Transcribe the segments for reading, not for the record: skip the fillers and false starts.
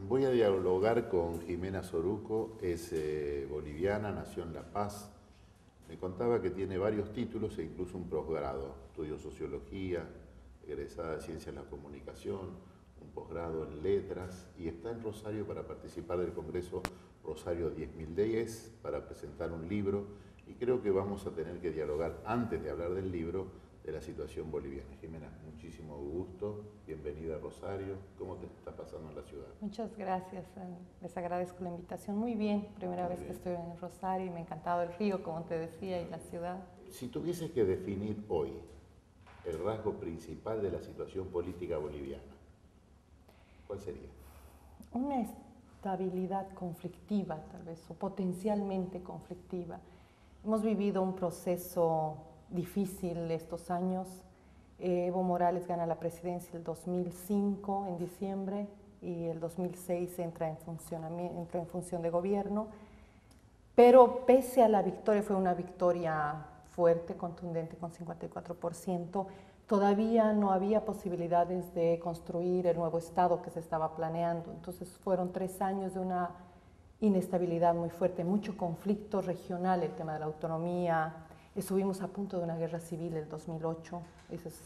Voy a dialogar con Jimena Soruco, es boliviana, nació en La Paz. Me contaba que tiene varios títulos e incluso un posgrado. Estudió Sociología, egresada de Ciencias de la Comunicación, un posgrado en Letras y está en Rosario para participar del Congreso Rosario 10.010 para presentar un libro y creo que vamos a tener que dialogar antes de hablar del libro de la situación boliviana. Jimena, muchísimo gusto, bienvenida a Rosario. ¿Cómo te está pasando en la ciudad? Muchas gracias, les agradezco la invitación. Muy bien, primera vez que estoy en Rosario y me ha encantado el río, como te decía, y la ciudad. Si tuvieses que definir hoy el rasgo principal de la situación política boliviana, ¿cuál sería? Una estabilidad conflictiva, tal vez, o potencialmente conflictiva. Hemos vivido un proceso difícil estos años. Evo Morales gana la presidencia el 2005, en diciembre, y el 2006 entra en función de gobierno. Pero pese a la victoria, fue una victoria fuerte, contundente, con 54%, todavía no había posibilidades de construir el nuevo Estado que se estaba planeando. Entonces fueron 3 años de una inestabilidad muy fuerte, mucho conflicto regional, el tema de la autonomía. Estuvimos a punto de una guerra civil el 2008, ese es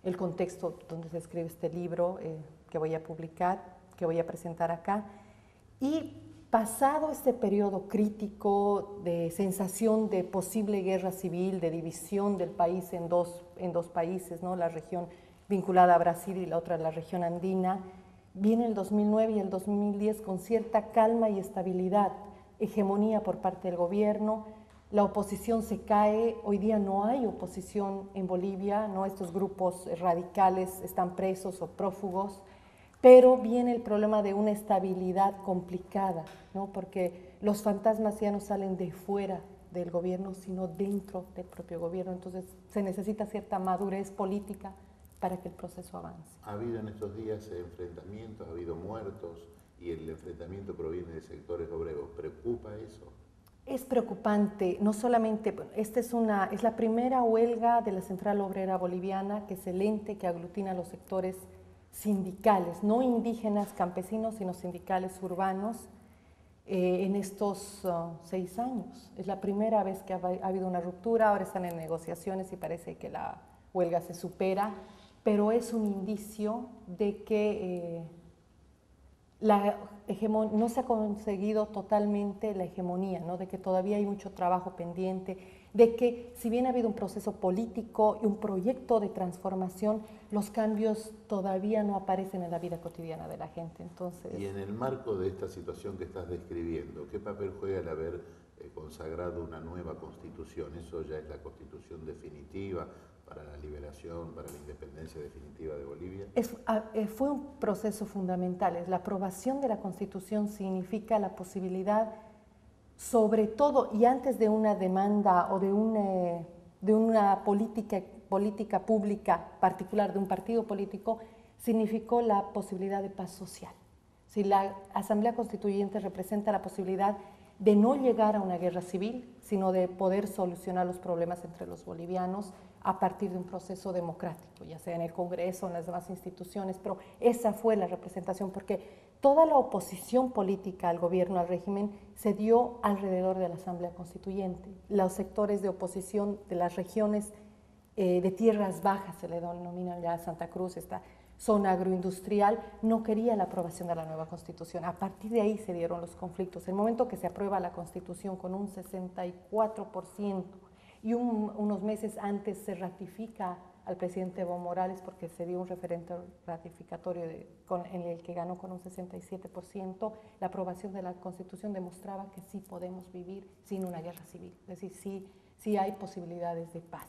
el contexto donde se escribe este libro que voy a publicar, que voy a presentar acá. Y pasado este periodo crítico de sensación de posible guerra civil, de división del país en dos países, ¿no? La región vinculada a Brasil y la otra la región andina, viene el 2009 y el 2010 con cierta calma y estabilidad, hegemonía por parte del gobierno. La oposición se cae, hoy día no hay oposición en Bolivia, ¿no? Estos grupos radicales están presos o prófugos, pero viene el problema de una estabilidad complicada, ¿no? Porque los fantasmas ya no salen de fuera del gobierno, sino dentro del propio gobierno, entonces se necesita cierta madurez política para que el proceso avance. Ha habido en estos días enfrentamientos, ha habido muertos y el enfrentamiento proviene de sectores obreros. ¿Preocupa eso? Es preocupante, no solamente, esta es la primera huelga de la Central Obrera Boliviana, que es el ente que aglutina los sectores sindicales, no indígenas, campesinos, sino sindicales urbanos, en estos 6 años. Es la primera vez que ha habido una ruptura, ahora están en negociaciones y parece que la huelga se supera, pero es un indicio de que no se ha conseguido totalmente la hegemonía, ¿no? De que todavía hay mucho trabajo pendiente, de que si bien ha habido un proceso político y un proyecto de transformación, los cambios todavía no aparecen en la vida cotidiana de la gente. Entonces, y en el marco de esta situación que estás describiendo, ¿qué papel juega el haber consagrado una nueva constitución? ¿Eso ya es la constitución definitiva para la liberación, para la independencia definitiva de Bolivia? Fue un proceso fundamental. La aprobación de la Constitución significa la posibilidad, sobre todo y antes de una demanda o de una política pública particular de un partido político, significó la posibilidad de paz social. Si la Asamblea Constituyente representa la posibilidad de no llegar a una guerra civil, sino de poder solucionar los problemas entre los bolivianos a partir de un proceso democrático, ya sea en el Congreso o en las demás instituciones, pero esa fue la representación, porque toda la oposición política al gobierno, al régimen, se dio alrededor de la Asamblea Constituyente. Los sectores de oposición de las regiones de tierras bajas, se le denominan ya Santa Cruz, esta zona agroindustrial, no quería la aprobación de la nueva Constitución. A partir de ahí se dieron los conflictos. El momento que se aprueba la Constitución con un 64% y unos meses antes se ratifica al presidente Evo Morales porque se dio un referendo ratificatorio en el que ganó con un 67%, la aprobación de la Constitución demostraba que sí podemos vivir sin una guerra civil, es decir, sí hay posibilidades de paz.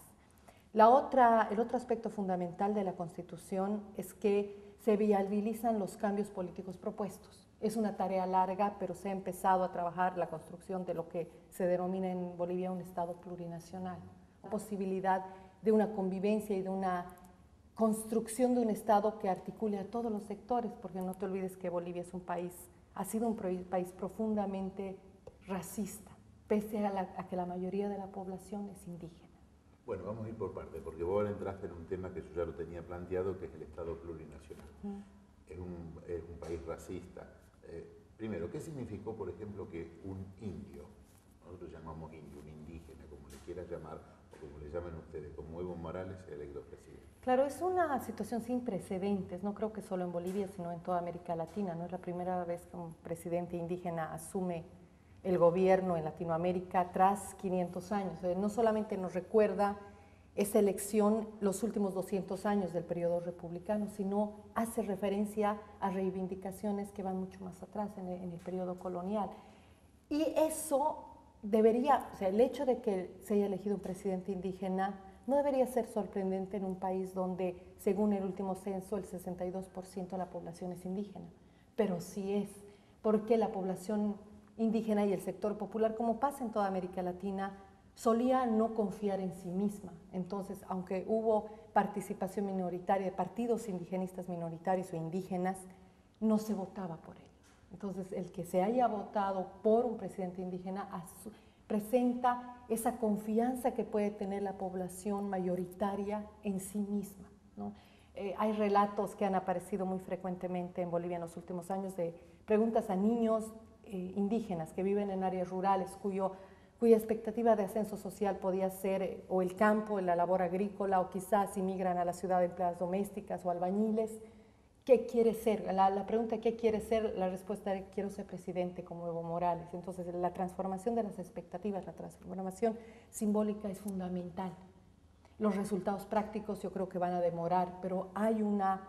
El otro aspecto fundamental de la Constitución es que se viabilizan los cambios políticos propuestos. Es una tarea larga, pero se ha empezado a trabajar la construcción de lo que se denomina en Bolivia un Estado plurinacional. La posibilidad de una convivencia y de una construcción de un Estado que articule a todos los sectores, porque no te olvides que Bolivia es un país, ha sido un país profundamente racista, pese a que la mayoría de la población es indígena. Bueno, vamos a ir por partes, porque vos ahora entraste en un tema que yo ya lo tenía planteado, que es el Estado plurinacional. Es un país racista. Primero, ¿qué significó, por ejemplo, que un indio, nosotros llamamos indio, un indígena, como le quieras llamar, o como le llamen ustedes, como Evo Morales, sea electo presidente? Claro, es una situación sin precedentes, no creo que solo en Bolivia, sino en toda América Latina. No es la primera vez que un presidente indígena asume el gobierno en Latinoamérica tras 500 años. No solamente nos recuerda esa elección los últimos 200 años del periodo republicano, sino hace referencia a reivindicaciones que van mucho más atrás en el periodo colonial. Y eso debería, o sea, el hecho de que se haya elegido un presidente indígena no debería ser sorprendente en un país donde, según el último censo, el 62% de la población es indígena. Pero sí es, porque la población indígena y el sector popular, como pasa en toda América Latina, solía no confiar en sí misma. Entonces, aunque hubo participación minoritaria de partidos indigenistas minoritarios o indígenas, no se votaba por él. Entonces, el que se haya votado por un presidente indígena presenta esa confianza que puede tener la población mayoritaria en sí misma, ¿no? Hay relatos que han aparecido muy frecuentemente en Bolivia en los últimos años de preguntas a niños indígenas que viven en áreas rurales cuya expectativa de ascenso social podía ser o el campo, la labor agrícola, o quizás si migran a la ciudad de empleadas domésticas o albañiles. ¿Qué quiere ser? La pregunta ¿qué quiere ser? La respuesta es quiero ser presidente como Evo Morales. Entonces la transformación de las expectativas, la transformación simbólica es fundamental. Los resultados prácticos yo creo que van a demorar, pero hay una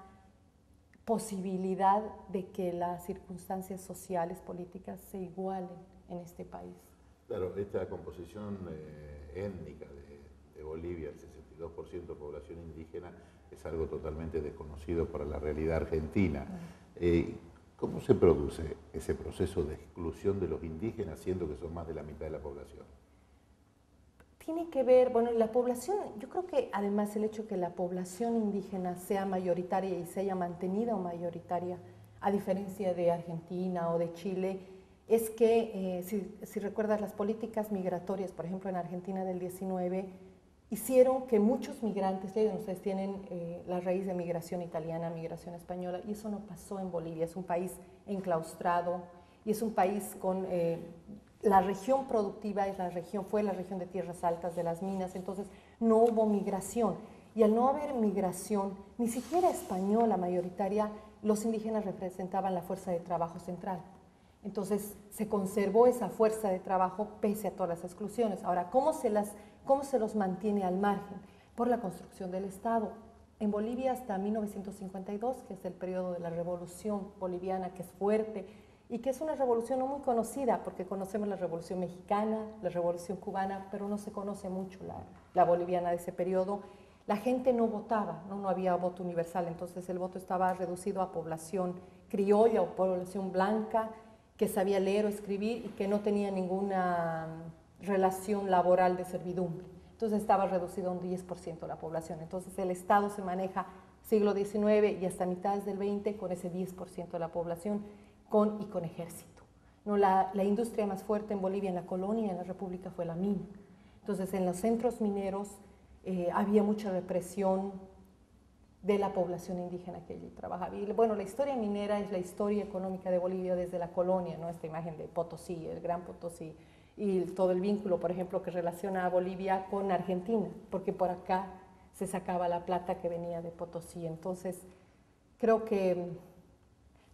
posibilidad de que las circunstancias sociales, políticas se igualen en este país. Claro, esta composición étnica de Bolivia, el 62% de población indígena, es algo totalmente desconocido para la realidad argentina. ¿Cómo se produce ese proceso de exclusión de los indígenas, siendo que son más de la mitad de la población? Tiene que ver, bueno, la población, yo creo que además el hecho de que la población indígena sea mayoritaria y se haya mantenido mayoritaria, a diferencia de Argentina o de Chile, es que, si recuerdas las políticas migratorias, por ejemplo en Argentina del 19, hicieron que muchos migrantes, ustedes tienen la raíz de migración italiana, migración española, y eso no pasó en Bolivia. Es un país enclaustrado y es un país con... la región productiva fue la región de tierras altas, de las minas, entonces no hubo migración. Y al no haber migración, ni siquiera española mayoritaria, los indígenas representaban la fuerza de trabajo central. Entonces se conservó esa fuerza de trabajo pese a todas las exclusiones. Ahora, ¿cómo se los mantiene al margen? Por la construcción del Estado. En Bolivia hasta 1952, que es el periodo de la Revolución Boliviana, que es fuerte y que es una revolución no muy conocida, porque conocemos la Revolución Mexicana, la Revolución Cubana, pero no se conoce mucho la boliviana de ese periodo. La gente no votaba, no había voto universal, entonces el voto estaba reducido a población criolla o población blanca, que sabía leer o escribir y que no tenía ninguna relación laboral de servidumbre. Entonces estaba reducido a un 10% de la población. Entonces el Estado se maneja siglo XIX y hasta mitades del XX con ese 10% de la población con ejército. ¿No? La industria más fuerte en Bolivia, en la colonia, en la república, fue la mina. Entonces en los centros mineros había mucha represión de la población indígena que allí trabajaba. Y bueno, la historia minera es la historia económica de Bolivia desde la colonia, ¿no? Esta imagen de Potosí, el Gran Potosí, y todo el vínculo, por ejemplo, que relaciona a Bolivia con Argentina, porque por acá se sacaba la plata que venía de Potosí. Entonces, creo que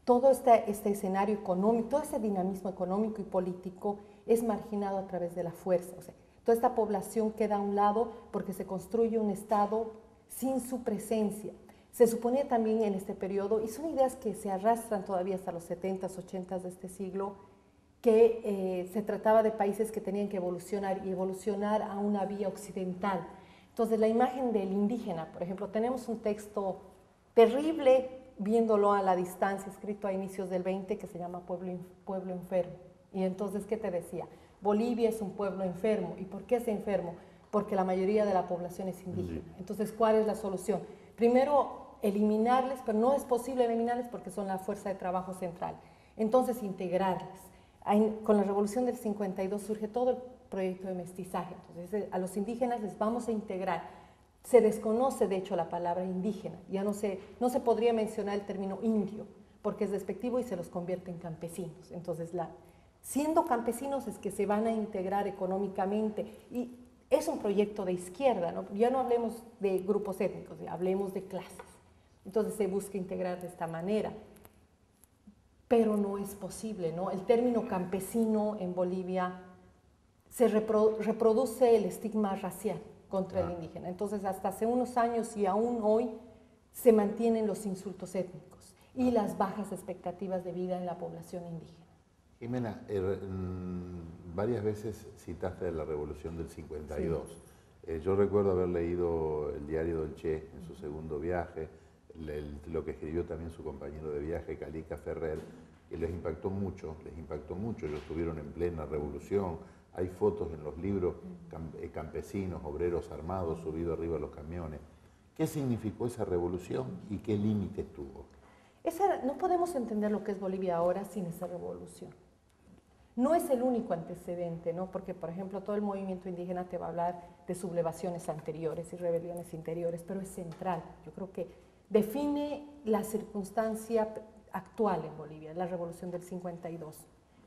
todo este escenario económico, todo ese dinamismo económico y político es marginado a través de la fuerza. O sea, toda esta población queda a un lado porque se construye un Estado sin su presencia. Se suponía también en este periodo, y son ideas que se arrastran todavía hasta los 70s, 80s de este siglo, que se trataba de países que tenían que evolucionar y evolucionar a una vía occidental. Entonces la imagen del indígena, por ejemplo, tenemos un texto terrible, viéndolo a la distancia, escrito a inicios del 20, que se llama Pueblo Enfermo. Y entonces, ¿qué te decía? Bolivia es un pueblo enfermo. ¿Y por qué es enfermo? Porque la mayoría de la población es indígena. Entonces, ¿cuál es la solución? Primero, eliminarles, pero no es posible eliminarles porque son la fuerza de trabajo central. Entonces, integrarles. Con la revolución del 52 surge todo el proyecto de mestizaje. Entonces, a los indígenas les vamos a integrar. Se desconoce, de hecho, la palabra indígena. Ya no se podría mencionar el término indio, porque es despectivo y se los convierte en campesinos. Entonces, siendo campesinos es que se van a integrar económicamente. Y es un proyecto de izquierda, ¿no? Ya no hablemos de grupos étnicos, hablemos de clases. Entonces, se busca integrar de esta manera. Pero no es posible, ¿no? El término campesino en Bolivia se reproduce el estigma racial contra el indígena. Entonces, hasta hace unos años y aún hoy se mantienen los insultos étnicos y las bajas expectativas de vida en la población indígena. Jimena, varias veces citaste la Revolución del 52. Sí. Yo recuerdo haber leído el diario del Che en su segundo viaje, lo que escribió también su compañero de viaje, Calica Ferrer, y les impactó mucho, ellos estuvieron en plena revolución, hay fotos en los libros, campesinos, obreros armados subidos arriba de los camiones. ¿Qué significó esa revolución y qué límites tuvo? No podemos entender lo que es Bolivia ahora sin esa revolución. No es el único antecedente, ¿no? Porque, por ejemplo, todo el movimiento indígena te va a hablar de sublevaciones anteriores y rebeliones interiores, pero es central. Yo creo que define la circunstancia actual en Bolivia, la revolución del 52,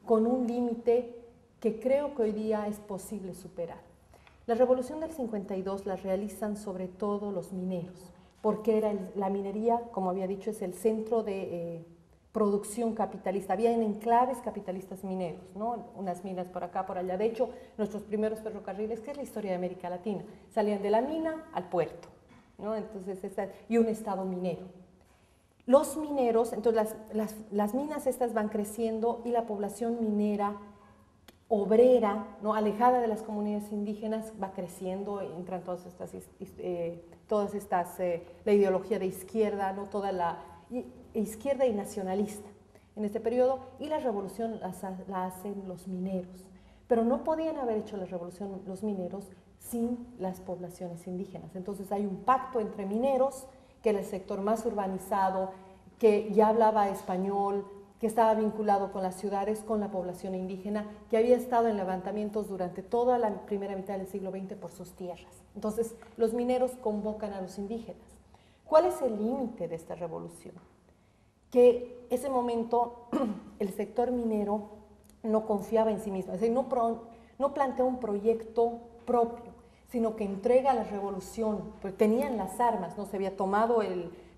con un límite que creo que hoy día es posible superar. La revolución del 52 la realizan sobre todo los mineros, porque la minería, como había dicho, es el centro de producción capitalista. Había en enclaves capitalistas mineros, ¿no? Unas minas por acá, por allá. De hecho, nuestros primeros ferrocarriles, que es la historia de América Latina, salían de la mina al puerto, ¿no? Entonces, y un estado minero. Los mineros, entonces las minas estas van creciendo y la población minera obrera, ¿no? Alejada de las comunidades indígenas, va creciendo, entran todas estas, la ideología de izquierda, ¿no? Toda la izquierda y nacionalista en este periodo, y la revolución la hacen los mineros. Pero no podían haber hecho la revolución los mineros sin las poblaciones indígenas. Entonces hay un pacto entre mineros, que era el sector más urbanizado, que ya hablaba español, que estaba vinculado con las ciudades, con la población indígena, que había estado en levantamientos durante toda la primera mitad del siglo XX por sus tierras. Entonces, los mineros convocan a los indígenas. ¿Cuál es el límite de esta revolución? Que ese momento el sector minero no confiaba en sí mismo, es decir, no plantea un proyecto propio, sino que entrega la revolución, porque tenían las armas, no se había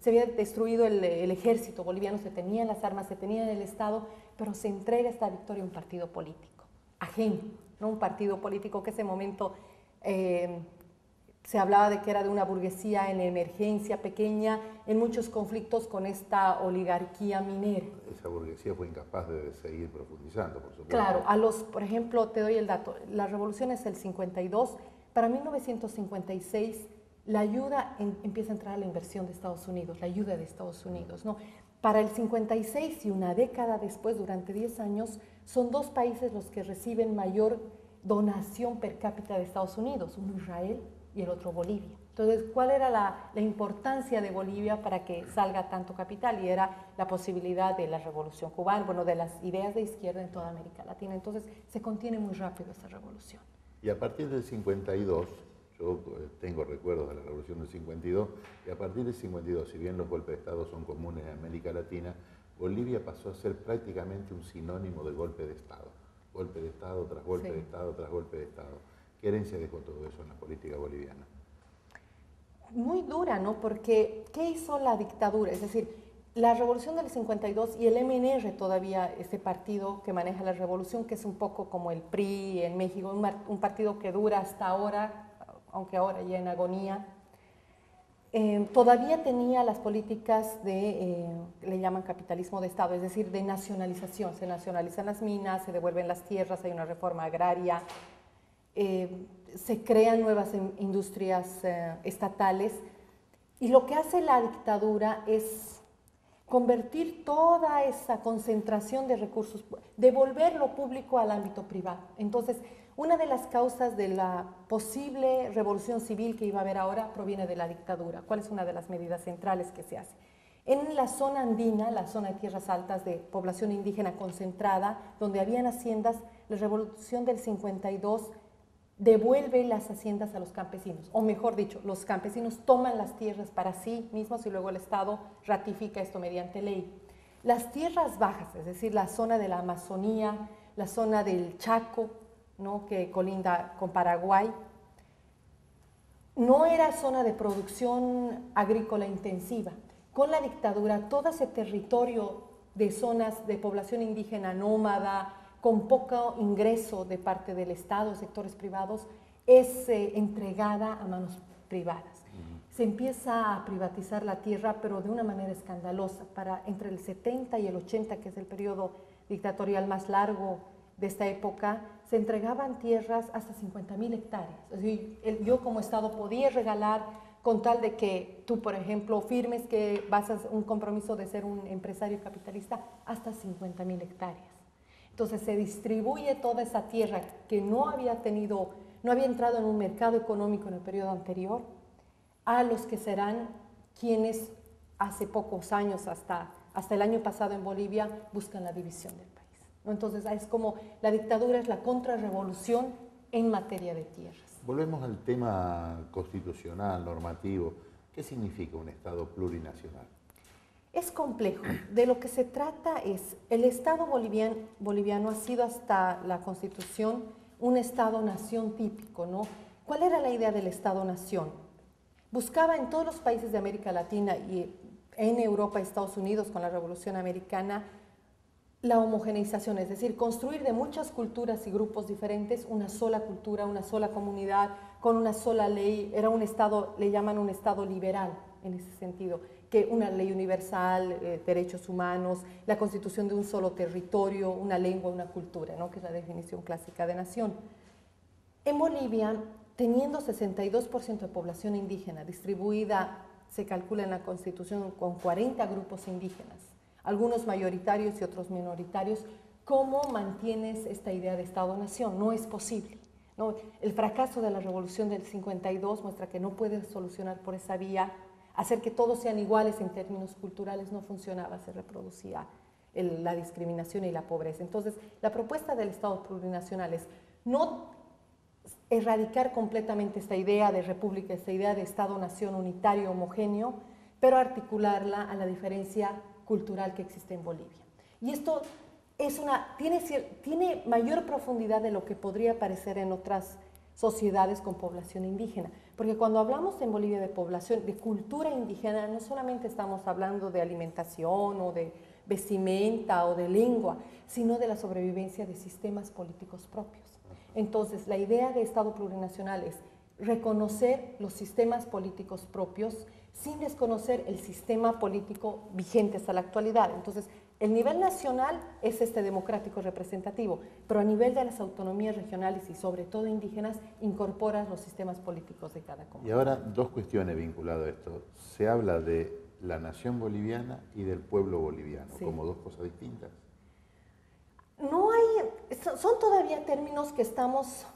se había destruido el ejército boliviano, se tenían las armas, se tenía el Estado, pero se entrega esta victoria a un partido político, ajeno, ¿no? Un partido político que en ese momento se hablaba de que era de una burguesía en emergencia pequeña, en muchos conflictos con esta oligarquía minera. Esa burguesía fue incapaz de seguir profundizando, por supuesto. Claro, por ejemplo, te doy el dato, la revolución es el 52, para 1956 la ayuda empieza a entrar a la inversión de Estados Unidos, la ayuda de Estados Unidos, ¿no? Para el 56 y una década después, durante 10 años, son dos países los que reciben mayor donación per cápita de Estados Unidos, uno Israel y el otro Bolivia. Entonces, ¿cuál era la importancia de Bolivia para que salga tanto capital? Y era la posibilidad de la revolución cubana, bueno, de las ideas de izquierda en toda América Latina. Entonces, se contiene muy rápido esa revolución. Y a partir del 52, yo tengo recuerdos de la revolución del 52, y a partir del 52, si bien los golpes de Estado son comunes en América Latina, Bolivia pasó a ser prácticamente un sinónimo de golpe de Estado. Golpe de Estado tras golpe de Estado tras golpe de Estado. ¿Qué herencia dejó todo eso en la política boliviana? Muy dura, ¿no? Porque, ¿qué hizo la dictadura? Es decir, la revolución del 52 y el MNR todavía, este partido que maneja la revolución, que es un poco como el PRI en México, un partido que dura hasta ahora, aunque ahora ya en agonía, todavía tenía las políticas de, le llaman capitalismo de Estado, es decir, de nacionalización. Se nacionalizan las minas, se devuelven las tierras, hay una reforma agraria, se crean nuevas industrias estatales, y lo que hace la dictadura es convertir toda esa concentración de recursos, devolver lo público al ámbito privado. Entonces, una de las causas de la posible revolución civil que iba a haber ahora proviene de la dictadura. ¿Cuál es una de las medidas centrales que se hace? En la zona andina, la zona de tierras altas de población indígena concentrada, donde habían haciendas, la revolución del 52 devuelve las haciendas a los campesinos, o mejor dicho, los campesinos toman las tierras para sí mismos y luego el Estado ratifica esto mediante ley. Las tierras bajas, es decir, la zona de la Amazonía, la zona del Chaco, ¿no?, que colinda con Paraguay, no era zona de producción agrícola intensiva. Con la dictadura, todo ese territorio de zonas de población indígena nómada, con poco ingreso de parte del Estado, sectores privados, es entregada a manos privadas. Se empieza a privatizar la tierra, pero de una manera escandalosa. Entre el 70 y el 80, que es el periodo dictatorial más largo de esta época, se entregaban tierras hasta 50.000 hectáreas. Es decir, yo como Estado podía regalar con tal de que tú, por ejemplo, firmes que vas a un compromiso de ser un empresario capitalista, hasta 50.000 hectáreas. Entonces se distribuye toda esa tierra que no había entrado en un mercado económico en el periodo anterior, a los que serán quienes hace pocos años, hasta el año pasado en Bolivia, buscan la división del país, ¿no? Entonces es como la dictadura es la contrarrevolución en materia de tierras. Volvemos al tema constitucional, normativo. ¿Qué significa un Estado plurinacional? Es complejo. De lo que se trata es, el Estado boliviano ha sido hasta la Constitución un Estado-nación típico, ¿no? ¿Cuál era la idea del Estado-nación? Buscaba en todos los países de América Latina y en Europa y Estados Unidos con la Revolución Americana la homogeneización, es decir, construir de muchas culturas y grupos diferentes una sola cultura, una sola comunidad, con una sola ley. Era un Estado, le llaman un Estado liberal en ese sentido, que una ley universal, derechos humanos, la constitución de un solo territorio, una lengua, una cultura, ¿no?, que es la definición clásica de nación. En Bolivia, teniendo 62% de población indígena distribuida, se calcula en la Constitución, con 40 grupos indígenas, algunos mayoritarios y otros minoritarios, ¿cómo mantienes esta idea de Estado-nación? No es posible, ¿no? El fracaso de la Revolución del 52 muestra que no puedes solucionar por esa vía. Hacer que todos sean iguales en términos culturales no funcionaba, se reproducía la discriminación y la pobreza. Entonces, la propuesta del Estado plurinacional es no erradicar completamente esta idea de república, esta idea de Estado-nación unitario, homogéneo, pero articularla a la diferencia cultural que existe en Bolivia. Y esto tiene mayor profundidad de lo que podría parecer en otras sociedades con población indígena, porque cuando hablamos en Bolivia de población, de cultura indígena, no solamente estamos hablando de alimentación o de vestimenta o de lengua, sino de la sobrevivencia de sistemas políticos propios. Entonces, la idea de Estado plurinacional es reconocer los sistemas políticos propios sin desconocer el sistema político vigente hasta la actualidad. Entonces, el nivel nacional es democrático representativo, pero a nivel de las autonomías regionales y sobre todo indígenas, incorpora los sistemas políticos de cada comunidad. Y ahora, dos cuestiones vinculadas a esto. Se habla de la nación boliviana y del pueblo boliviano, sí, como dos cosas distintas. No hay, son todavía términos que estamos,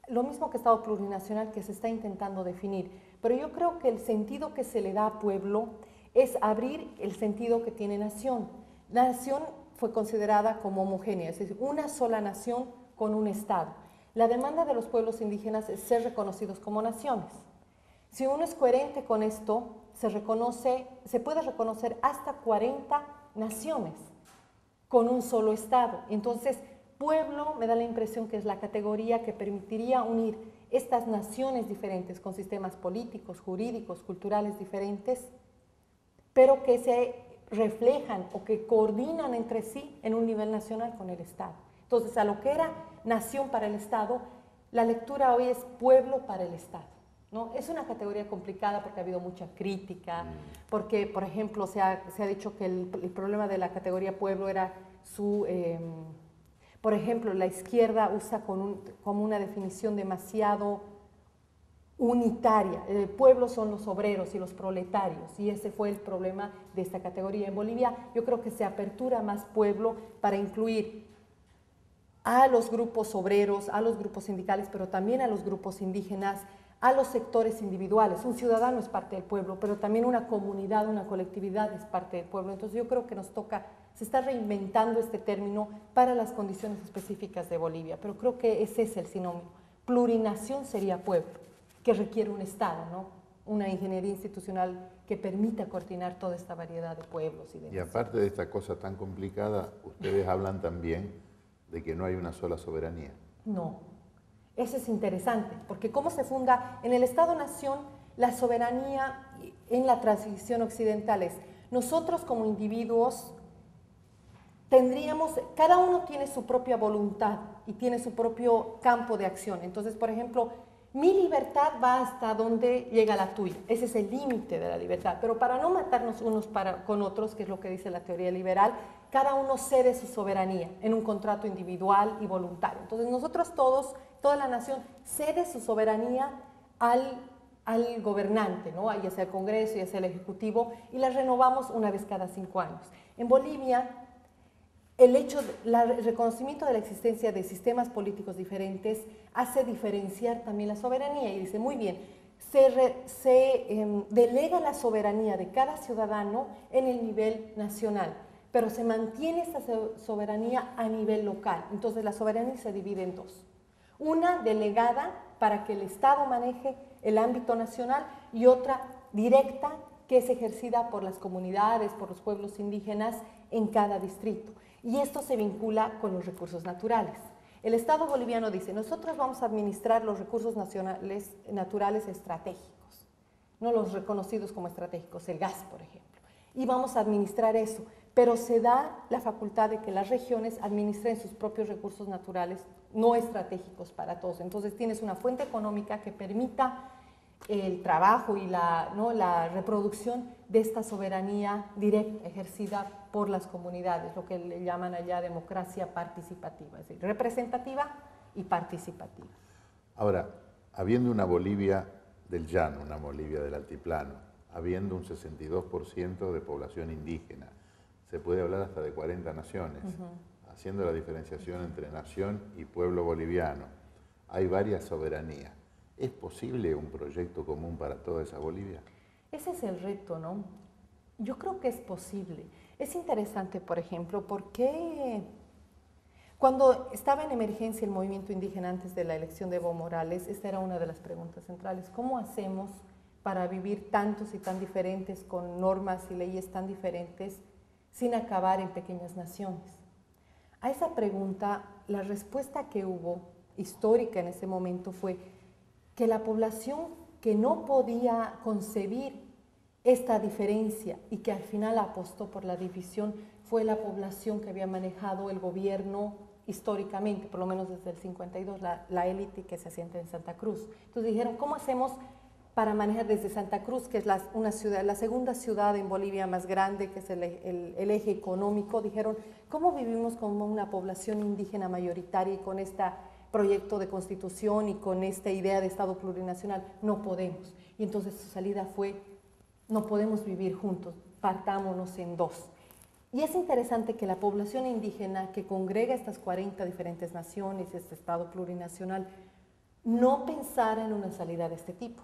lo mismo que Estado plurinacional, que se está intentando definir, pero yo creo que el sentido que se le da a pueblo es abrir el sentido que tiene nación. La nación fue considerada como homogénea, es decir, una sola nación con un Estado. La demanda de los pueblos indígenas es ser reconocidos como naciones. Si uno es coherente con esto, se puede reconocer hasta 40 naciones con un solo Estado. Entonces, pueblo me da la impresión que es la categoría que permitiría unir estas naciones diferentes con sistemas políticos, jurídicos, culturales diferentes, pero que se reflejan o que coordinan entre sí en un nivel nacional con el Estado. Entonces, a lo que era nación para el Estado, la lectura hoy es pueblo para el Estado. ¿no? Es una categoría complicada porque ha habido mucha crítica, porque, por ejemplo, se ha dicho que el problema de la categoría pueblo era su... por ejemplo, la izquierda usa como una definición demasiado unitaria. El pueblo son los obreros y los proletarios, y ese fue el problema de esta categoría. En Bolivia yo creo que se apertura más pueblo para incluir a los grupos obreros, a los grupos sindicales, pero también a los grupos indígenas, a los sectores individuales. Un ciudadano es parte del pueblo, pero también una comunidad, una colectividad es parte del pueblo. Entonces yo creo que nos toca, se está reinventando este término para las condiciones específicas de Bolivia, pero creo que ese es el sinónimo. Plurinación sería pueblo, que requiere un Estado, ¿no? Una ingeniería institucional que permita coordinar toda esta variedad de pueblos y de naciones. Y aparte de esta cosa tan complicada, ustedes hablan también de que no hay una sola soberanía. No, eso es interesante, porque cómo se funda en el Estado-Nación la soberanía en la transición occidental es, nosotros como individuos tendríamos, cada uno tiene su propia voluntad y tiene su propio campo de acción. Entonces, por ejemplo, mi libertad va hasta donde llega la tuya. Ese es el límite de la libertad. Pero para no matarnos unos con otros, que es lo que dice la teoría liberal, cada uno cede su soberanía en un contrato individual y voluntario. Entonces nosotros todos, toda la nación, cede su soberanía al gobernante, ¿no? Ya sea el Congreso, ya sea el Ejecutivo, y la renovamos una vez cada 5 años. En Bolivia, el reconocimiento de la existencia de sistemas políticos diferentes hace diferenciar también la soberanía y dice, muy bien, se delega la soberanía de cada ciudadano en el nivel nacional, pero se mantiene esta soberanía a nivel local. Entonces la soberanía se divide en dos. Una delegada para que el Estado maneje el ámbito nacional y otra directa que es ejercida por las comunidades, por los pueblos indígenas en cada distrito. Y esto se vincula con los recursos naturales. El Estado boliviano dice, nosotros vamos a administrar los recursos naturales estratégicos, no los reconocidos como estratégicos, el gas, por ejemplo, y vamos a administrar eso, pero se da la facultad de que las regiones administren sus propios recursos naturales no estratégicos para todos. Entonces tienes una fuente económica que permita el trabajo y la reproducción de esta soberanía directa ejercida por las comunidades, lo que le llaman allá democracia participativa, es decir, representativa y participativa. Ahora, habiendo una Bolivia del llano, una Bolivia del altiplano, habiendo un 62% de población indígena, se puede hablar hasta de 40 naciones, haciendo la diferenciación entre nación y pueblo boliviano, hay varias soberanías. ¿Es posible un proyecto común para toda esa Bolivia? Ese es el reto, ¿no? Yo creo que es posible. Es interesante, por ejemplo, porque cuando estaba en emergencia el movimiento indígena antes de la elección de Evo Morales, esta era una de las preguntas centrales. ¿Cómo hacemos para vivir tantos y tan diferentes, con normas y leyes tan diferentes, sin acabar en pequeñas naciones? A esa pregunta, la respuesta que hubo, histórica en ese momento, fue que la población que no podía concebir esta diferencia y que al final apostó por la división fue la población que había manejado el gobierno históricamente, por lo menos desde el 52, la élite que se asienta en Santa Cruz. Entonces dijeron, ¿cómo hacemos para manejar desde Santa Cruz, que es una ciudad, la segunda ciudad en Bolivia más grande, que es el eje económico? Dijeron, ¿cómo vivimos como una población indígena mayoritaria y con este proyecto de constitución y con esta idea de Estado plurinacional? No podemos. Y entonces su salida fue, no podemos vivir juntos, partámonos en dos. Y es interesante que la población indígena que congrega estas 40 diferentes naciones, este Estado plurinacional, no pensara en una salida de este tipo,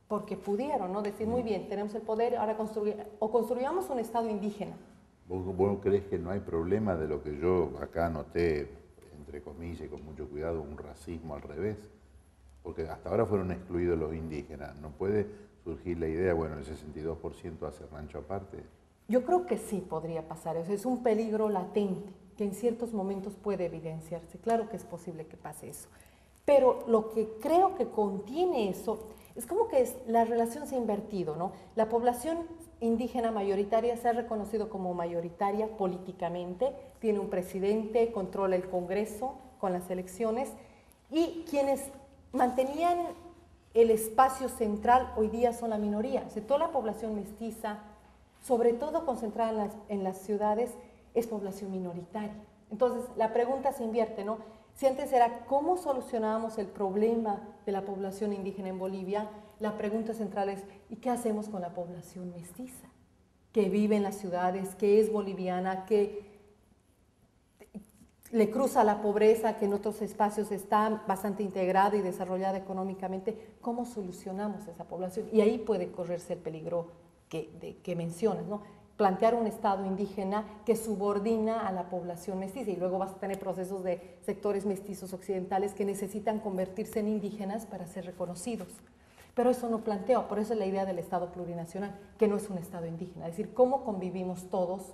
porque pudieron, ¿no? Decir, muy bien, tenemos el poder, ahora construyamos un Estado indígena. ¿Vos crees que no hay problema de lo que yo acá anoté, entre comillas y con mucho cuidado, un racismo al revés? Porque hasta ahora fueron excluidos los indígenas. ¿No puede surgir la idea, bueno, el 62% hace rancho aparte? Yo creo que sí podría pasar eso. Es un peligro latente que en ciertos momentos puede evidenciarse. Claro que es posible que pase eso. Pero lo que creo que contiene eso es como que la relación se ha invertido, ¿no? La población indígena mayoritaria se ha reconocido como mayoritaria políticamente, tiene un presidente, controla el Congreso con las elecciones, y quienes mantenían el espacio central hoy día son la minoría. O sea, toda la población mestiza, sobre todo concentrada en las ciudades, es población minoritaria. Entonces, la pregunta se invierte, ¿no? Si antes era cómo solucionábamos el problema de la población indígena en Bolivia, la pregunta central es ¿y qué hacemos con la población mestiza? Que vive en las ciudades, que es boliviana, que le cruza la pobreza, que en otros espacios está bastante integrada y desarrollada económicamente. ¿Cómo solucionamos esa población? Y ahí puede correrse el peligro que mencionas, ¿no? Plantear un Estado indígena que subordina a la población mestiza, y luego vas a tener procesos de sectores mestizos occidentales que necesitan convertirse en indígenas para ser reconocidos. Pero eso no planteo, por eso es la idea del Estado plurinacional, que no es un Estado indígena, es decir, cómo convivimos todos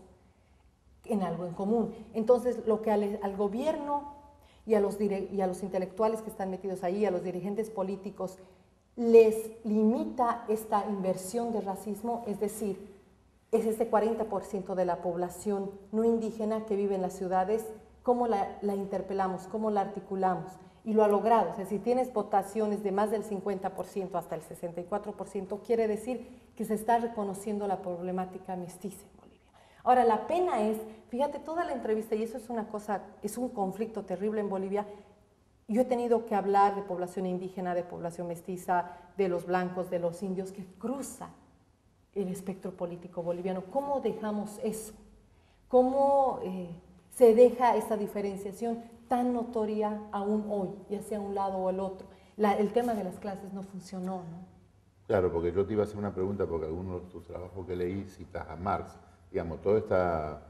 en algo en común. Entonces, lo que al gobierno y a los intelectuales que están metidos ahí, a los dirigentes políticos, les limita esta inversión de racismo, es decir, es este 40% de la población no indígena que vive en las ciudades, cómo la interpelamos, cómo la articulamos. Y lo ha logrado. O sea, si tienes votaciones de más del 50% hasta el 64%, quiere decir que se está reconociendo la problemática mestiza en Bolivia. Ahora, la pena es, fíjate, toda la entrevista, y eso es una cosa, es un conflicto terrible en Bolivia. Yo he tenido que hablar de población indígena, de población mestiza, de los blancos, de los indios, que cruza el espectro político boliviano. ¿Cómo dejamos eso? ¿Cómo se deja esa diferenciación tan notoria aún hoy, ya sea un lado o el otro? El tema de las clases no funcionó, ¿no? Claro, porque yo te iba a hacer una pregunta, porque algunos de tus trabajos que leí citas a Marx. Digamos, toda esta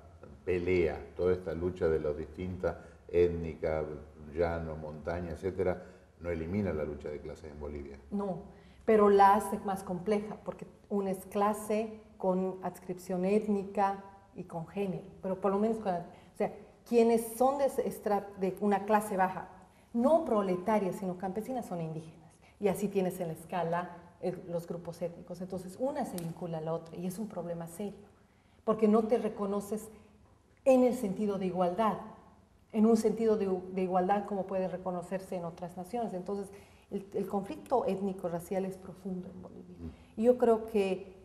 pelea, toda esta lucha de las distintas étnicas, llano, montaña, etcétera, no elimina la lucha de clases en Bolivia. No, pero la hace más compleja, porque una es clase con adscripción étnica y con género, pero por lo menos, o sea, quienes son de una clase baja, no proletaria, sino campesinas, son indígenas. Y así tienes en la escala los grupos étnicos. Entonces, una se vincula a la otra y es un problema serio, porque no te reconoces en el sentido de igualdad, en un sentido de igualdad como puede reconocerse en otras naciones. Entonces, el conflicto étnico-racial es profundo en Bolivia. Y yo creo que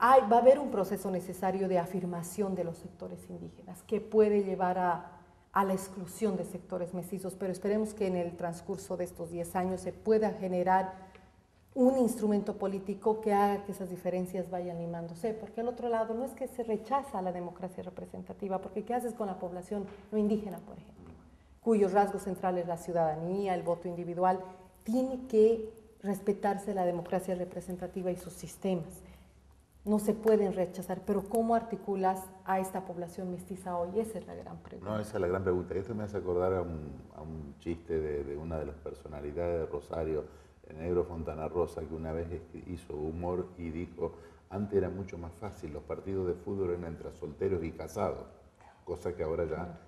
va a haber un proceso necesario de afirmación de los sectores indígenas que puede llevar a la exclusión de sectores mestizos, pero esperemos que en el transcurso de estos 10 años se pueda generar un instrumento político que haga que esas diferencias vayan limándose, porque al otro lado no es que se rechaza la democracia representativa, porque ¿qué haces con la población no indígena, por ejemplo? Cuyo rasgo central es la ciudadanía, el voto individual. Tiene que respetarse la democracia representativa y sus sistemas. No se pueden rechazar, pero ¿cómo articulas a esta población mestiza hoy? Esa es la gran pregunta. No, esa es la gran pregunta. Esto me hace acordar a un chiste de una de las personalidades de Rosario, el negro Fontana Rosa, que una vez hizo humor y dijo, antes era mucho más fácil, los partidos de fútbol eran entre solteros y casados, cosa que ahora ya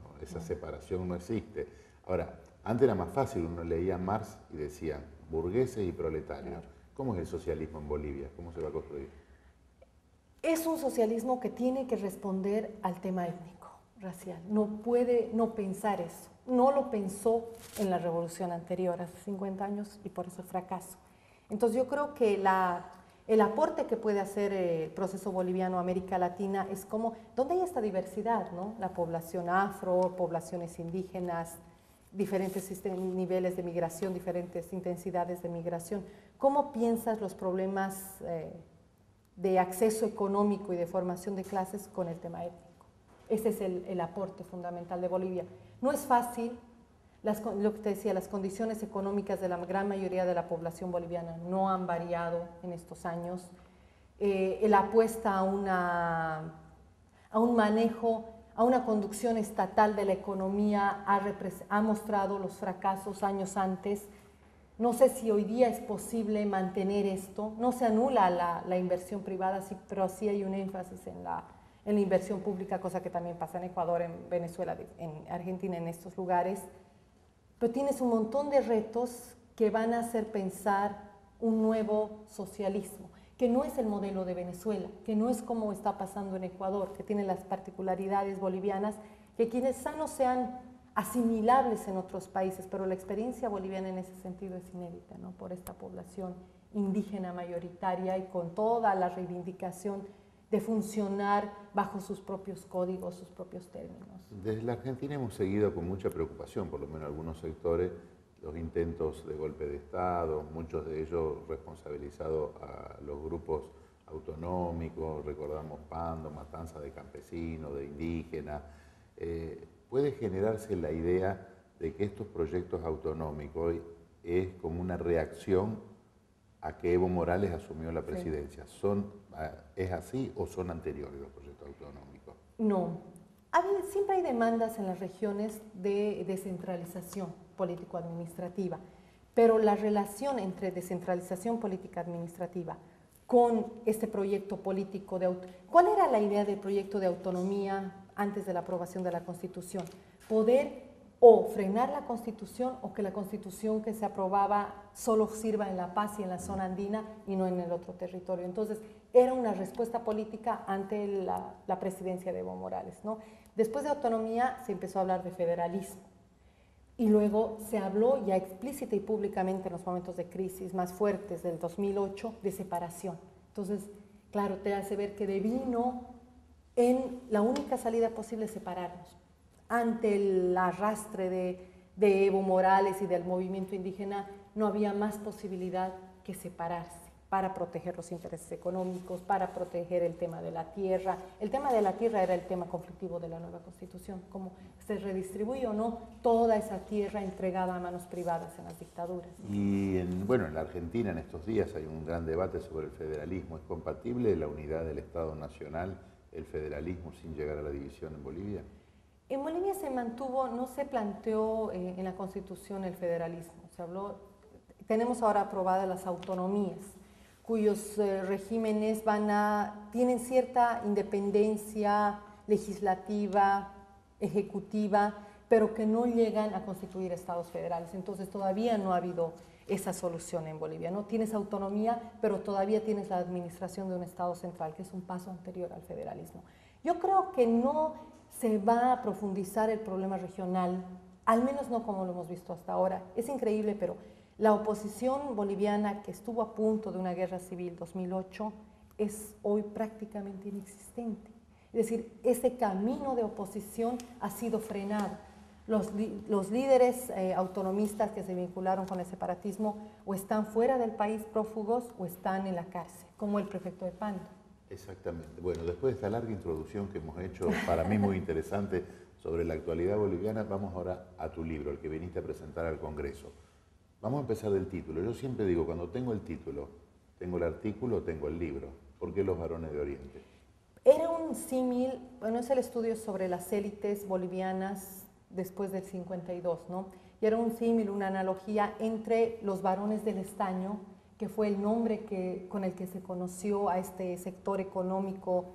no, esa separación no existe. Ahora, antes era más fácil, uno leía Marx y decía, burgueses y proletarios. ¿Cómo es el socialismo en Bolivia? ¿Cómo se va a construir? Es un socialismo que tiene que responder al tema étnico, racial. No puede no pensar eso. No lo pensó en la revolución anterior, hace 50 años, y por eso el fracaso. Entonces yo creo que el aporte que puede hacer el proceso boliviano a América Latina es como, ¿dónde hay esta diversidad, ¿no? La población afro, poblaciones indígenas, diferentes niveles de migración, diferentes intensidades de migración. ¿Cómo piensas los problemas de acceso económico y de formación de clases con el tema étnico? Ese es el aporte fundamental de Bolivia. No es fácil, lo que te decía, las condiciones económicas de la gran mayoría de la población boliviana no han variado en estos años. La apuesta a un manejo, a una conducción estatal de la economía ha mostrado los fracasos años antes. No sé si hoy día es posible mantener esto. No se anula la inversión privada, sí, pero sí hay un énfasis en la inversión pública, cosa que también pasa en Ecuador, en Venezuela, en Argentina, en estos lugares. Pero tienes un montón de retos que van a hacer pensar un nuevo socialismo, que no es el modelo de Venezuela, que no es como está pasando en Ecuador, que tiene las particularidades bolivianas, que quienes sanos se han asimilables en otros países, pero la experiencia boliviana en ese sentido es inédita, ¿no? Por esta población indígena mayoritaria y con toda la reivindicación de funcionar bajo sus propios códigos, sus propios términos. Desde la Argentina hemos seguido con mucha preocupación, por lo menos algunos sectores, los intentos de golpe de Estado, muchos de ellos responsabilizados a los grupos autonómicos, recordamos Pando, matanza de campesinos, de indígenas. Puede generarse la idea de que estos proyectos autonómicos es como una reacción a que Evo Morales asumió la presidencia. Sí. ¿Es así o son anteriores los proyectos autonómicos? No. Siempre hay demandas en las regiones de descentralización político-administrativa, pero la relación entre descentralización política-administrativa con este proyecto político de autonomía. ¿Cuál era la idea del proyecto de autonomía antes de la aprobación de la Constitución? Poder o frenar la Constitución o que la Constitución que se aprobaba solo sirva en La Paz y en la zona andina y no en el otro territorio. Entonces, era una respuesta política ante la presidencia de Evo Morales, ¿no? Después de autonomía se empezó a hablar de federalismo y luego se habló ya explícita y públicamente en los momentos de crisis más fuertes del 2008 de separación. Entonces, claro, te hace ver que devino en la única salida posible separarnos. Ante el arrastre de Evo Morales y del movimiento indígena, no había más posibilidad que separarse para proteger los intereses económicos, para proteger el tema de la tierra. El tema de la tierra era el tema conflictivo de la nueva Constitución, cómo se redistribuye o no toda esa tierra entregada a manos privadas en las dictaduras. Y en la Argentina en estos días hay un gran debate sobre el federalismo. ¿Es compatible la unidad del Estado Nacional, el federalismo, sin llegar a la división en Bolivia? En Bolivia se mantuvo, no se planteó en la Constitución el federalismo. Se habló, tenemos ahora aprobadas las autonomías, cuyos regímenes tienen cierta independencia legislativa, ejecutiva, pero que no llegan a constituir estados federales. Entonces todavía no ha habido esa solución en Bolivia, ¿no? Tienes autonomía, pero todavía tienes la administración de un estado central, que es un paso anterior al federalismo. Yo creo que no se va a profundizar el problema regional, al menos no como lo hemos visto hasta ahora. Es increíble, pero la oposición boliviana que estuvo a punto de una guerra civil 2008 es hoy prácticamente inexistente. Es decir, ese camino de oposición ha sido frenado. Los líderes autonomistas que se vincularon con el separatismo o están fuera del país prófugos o están en la cárcel, como el prefecto de Pando. Exactamente. Bueno, después de esta larga introducción que hemos hecho, para mí muy interesante, sobre la actualidad boliviana, vamos ahora a tu libro, el que viniste a presentar al Congreso. Vamos a empezar del título. Yo siempre digo, cuando tengo el título, tengo el artículo, tengo el libro. ¿Por qué los varones de Oriente? Era un símil, bueno, es el estudio sobre las élites bolivianas después del 52, ¿no? Y era un símil, una analogía entre los varones del estaño, que fue el nombre con el que se conoció a este sector económico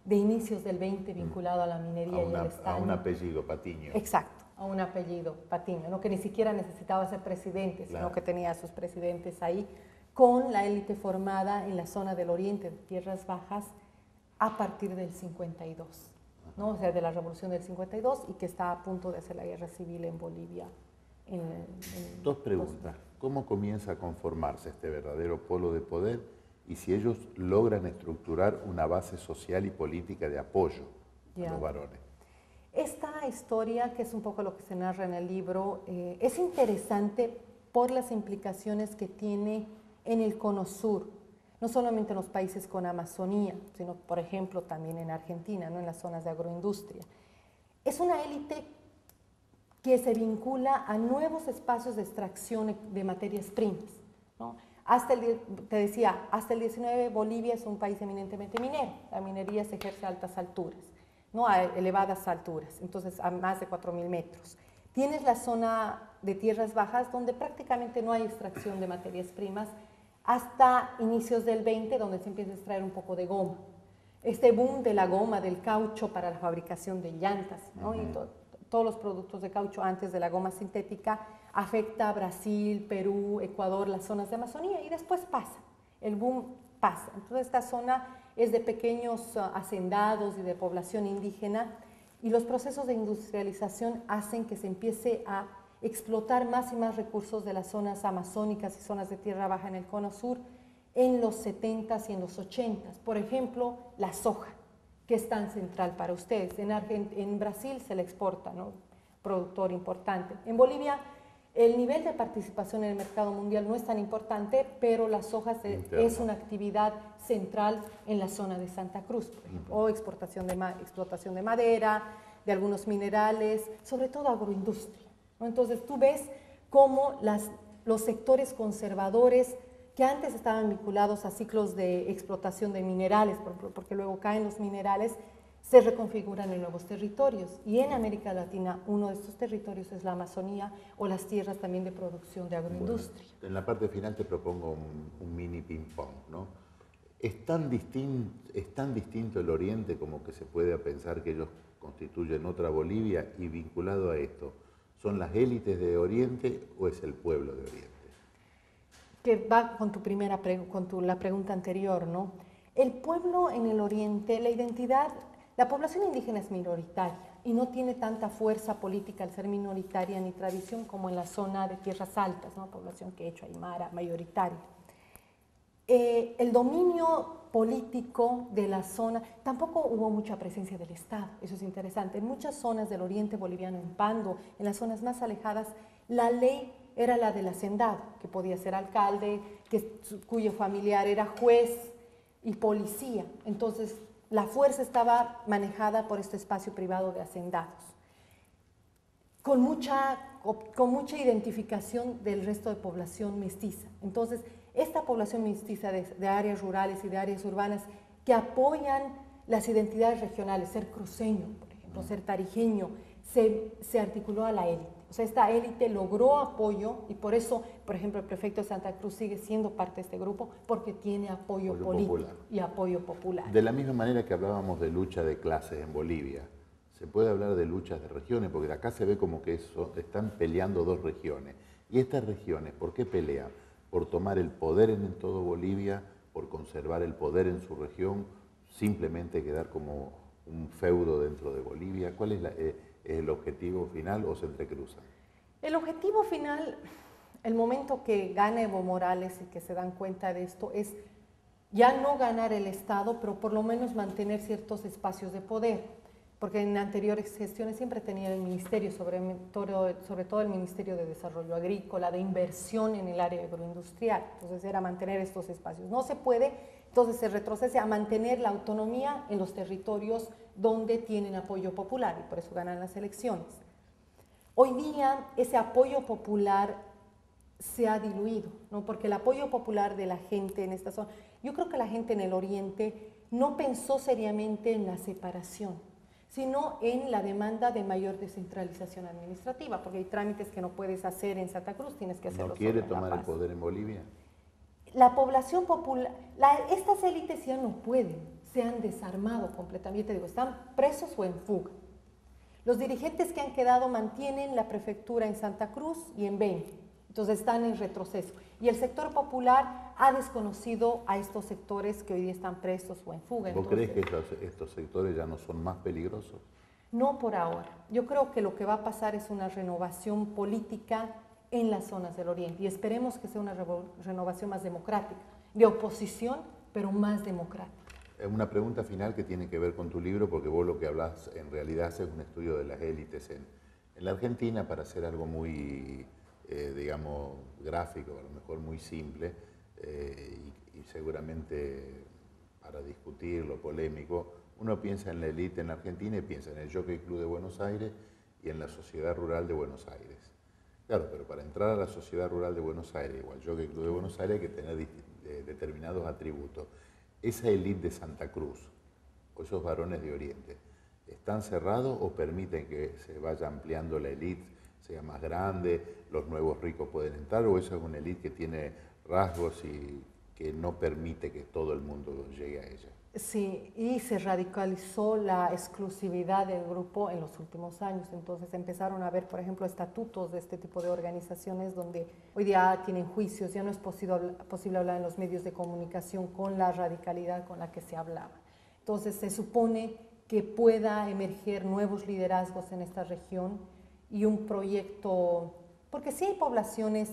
de inicios del 20 vinculado a la minería y el estaño. A un apellido, Patiño. Exacto, a un apellido, Patiño, ¿no? Que ni siquiera necesitaba ser presidente, sino claro, que tenía a sus presidentes ahí, con la élite formada en la zona del oriente, de Tierras Bajas, a partir del 52, ¿no? O sea, de la revolución del 52 y que está a punto de hacer la guerra civil en Bolivia. Dos preguntas. ¿Cómo comienza a conformarse este verdadero polo de poder y si ellos logran estructurar una base social y política de apoyo a los varones? Esta historia, que es un poco lo que se narra en el libro, es interesante por las implicaciones que tiene en el Cono Sur, no solamente en los países con Amazonía, sino, por ejemplo, también en Argentina, ¿no? En las zonas de agroindustria. Es una élite que se vincula a nuevos espacios de extracción de materias primas, ¿no? Te decía, hasta el 19 Bolivia es un país eminentemente minero. La minería se ejerce a altas alturas, ¿no? A elevadas alturas, entonces a más de 4.000 metros. Tienes la zona de tierras bajas donde prácticamente no hay extracción de materias primas hasta inicios del 20, donde se empieza a extraer un poco de goma. Este boom de la goma, del caucho para la fabricación de llantas, ¿no? Y todos los productos de caucho antes de la goma sintética afecta a Brasil, Perú, Ecuador, las zonas de Amazonía y después pasa, el boom pasa. Entonces esta zona es de pequeños hacendados y de población indígena y los procesos de industrialización hacen que se empiece a explotar más y más recursos de las zonas amazónicas y zonas de tierra baja en el cono sur en los 70s y en los 80s. Por ejemplo, la soja, que es tan central para ustedes. En Brasil se la exporta, ¿no? Productor importante. En Bolivia el nivel de participación en el mercado mundial no es tan importante, pero la soja es una actividad central en la zona de Santa Cruz, por ejemplo, o explotación de madera, de algunos minerales, sobre todo agroindustria, ¿no? Entonces tú ves cómo los sectores conservadores que antes estaban vinculados a ciclos de explotación de minerales, porque luego caen los minerales, se reconfiguran en nuevos territorios. Y en América Latina uno de estos territorios es la Amazonía o las tierras también de producción de agroindustria. Bueno, en la parte final te propongo un mini ping-pong, ¿no? ¿Es tan distinto el Oriente como que se puede pensar que ellos constituyen otra Bolivia? Y vinculado a esto, ¿son las élites de Oriente o es el pueblo de Oriente? Que va con la pregunta anterior, ¿no? El pueblo en el Oriente, la población indígena es minoritaria y no tiene tanta fuerza política al ser minoritaria ni tradición como en la zona de tierras altas, ¿no? Población quechua, aymara, mayoritaria. El dominio político de la zona, tampoco hubo mucha presencia del Estado, eso es interesante. En muchas zonas del oriente boliviano, en Pando, en las zonas más alejadas, la ley era la del hacendado, que podía ser alcalde, cuyo familiar era juez y policía. Entonces, la fuerza estaba manejada por este espacio privado de hacendados, con mucha identificación del resto de población mestiza. Entonces, esta población mestiza de áreas rurales y de áreas urbanas que apoyan las identidades regionales, ser cruceño, por ejemplo, ser tarijeño, se articuló a la élite. O sea, esta élite logró apoyo y por eso, por ejemplo, el prefecto de Santa Cruz sigue siendo parte de este grupo porque tiene apoyo político popular y apoyo popular. De la misma manera que hablábamos de lucha de clases en Bolivia, se puede hablar de luchas de regiones, porque acá se ve como que están peleando dos regiones. Y estas regiones, ¿por qué pelean? Por tomar el poder en todo Bolivia, por conservar el poder en su región, simplemente quedar como un feudo dentro de Bolivia. ¿Cuál es el objetivo final o se entrecruzan? El objetivo final, el momento que gana Evo Morales y que se dan cuenta de esto, es ya no ganar el Estado, pero por lo menos mantener ciertos espacios de poder. Porque en anteriores gestiones siempre tenía el ministerio, sobre todo el Ministerio de Desarrollo Agrícola, de inversión en el área agroindustrial. Entonces era mantener estos espacios. No se puede, entonces se retrocede a mantener la autonomía en los territorios donde tienen apoyo popular y por eso ganan las elecciones. Hoy día ese apoyo popular se ha diluido, ¿no? Porque el apoyo popular de la gente en esta zona, yo creo que la gente en el oriente no pensó seriamente en la separación, sino en la demanda de mayor descentralización administrativa, porque hay trámites que no puedes hacer en Santa Cruz, tienes que hacerlo. ¿No quiere tomar el poder en Bolivia? La población popular, estas élites ya no pueden, se han desarmado completamente, digo, están presos o en fuga. Los dirigentes que han quedado mantienen la prefectura en Santa Cruz y en Beni, entonces están en retroceso. Y el sector popular ha desconocido a estos sectores que hoy día están presos o en fuga. ¿Vos crees que estos sectores ya no son más peligrosos? No por ahora. Yo creo que lo que va a pasar es una renovación política en las zonas del oriente y esperemos que sea una renovación más democrática, de oposición, pero más democrática. Una pregunta final que tiene que ver con tu libro, porque vos lo que hablas en realidad es un estudio de las élites en la Argentina, para hacer algo muy, digamos, gráfico, a lo mejor muy simple, y seguramente para discutirlo, polémico. Uno piensa en la élite en la Argentina y piensa en el Jockey Club de Buenos Aires y en la Sociedad Rural de Buenos Aires. Claro, pero para entrar a la Sociedad Rural de Buenos Aires o al Jockey Club de Buenos Aires hay que tener determinados atributos. Esa élite de Santa Cruz, o esos varones de Oriente, ¿están cerrados o permiten que se vaya ampliando la élite, sea más grande, los nuevos ricos pueden entrar, o eso es una élite que tiene rasgos y que no permite que todo el mundo llegue a ella? Sí, y se radicalizó la exclusividad del grupo en los últimos años. Entonces empezaron a haber, por ejemplo, estatutos de este tipo de organizaciones donde hoy día tienen juicios, ya no es posible hablar en los medios de comunicación con la radicalidad con la que se hablaba. Entonces se supone que pueda emerger nuevos liderazgos en esta región y un proyecto, porque sí hay poblaciones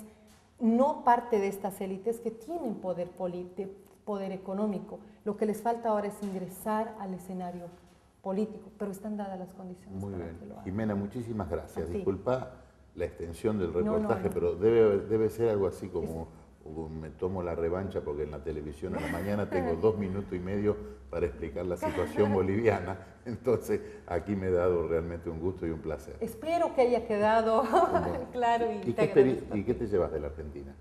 no parte de estas élites que tienen poder económico. Lo que les falta ahora es ingresar al escenario político, pero están dadas las condiciones. Muy para bien. que lo hagan. Jimena, muchísimas gracias. A ti. Disculpa la extensión del reportaje, No. pero debe ser algo así como me tomo la revancha porque en la televisión a la mañana tengo 2 minutos y medio para explicar la situación boliviana. Entonces, aquí me he dado realmente un gusto y un placer. Espero que haya quedado claro. ¿Y qué te llevas de la Argentina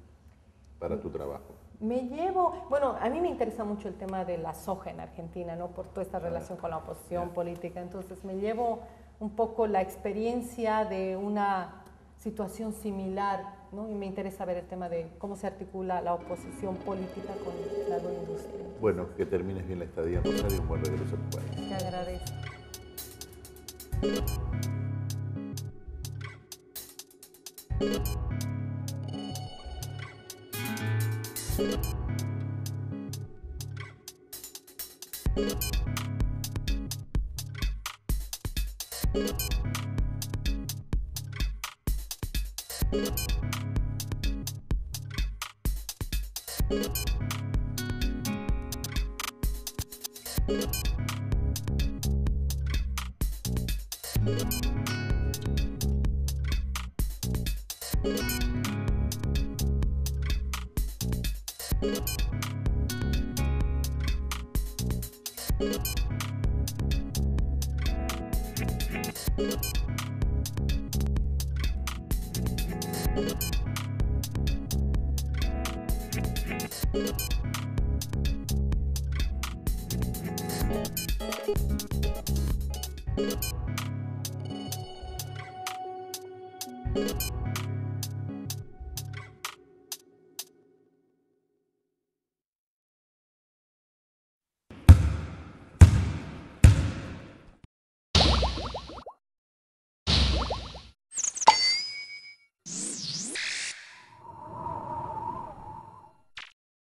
para tu trabajo? A mí me interesa mucho el tema de la soja en Argentina, ¿no? Por toda esta relación con la oposición política. Entonces, me llevo un poco la experiencia de una situación similar, ¿no? Y me interesa ver el tema de cómo se articula la oposición política con la agroindustria. Bueno, que termines bien la estadía en Rosario y un buen regreso a tu país. Te agradezco. Thank you.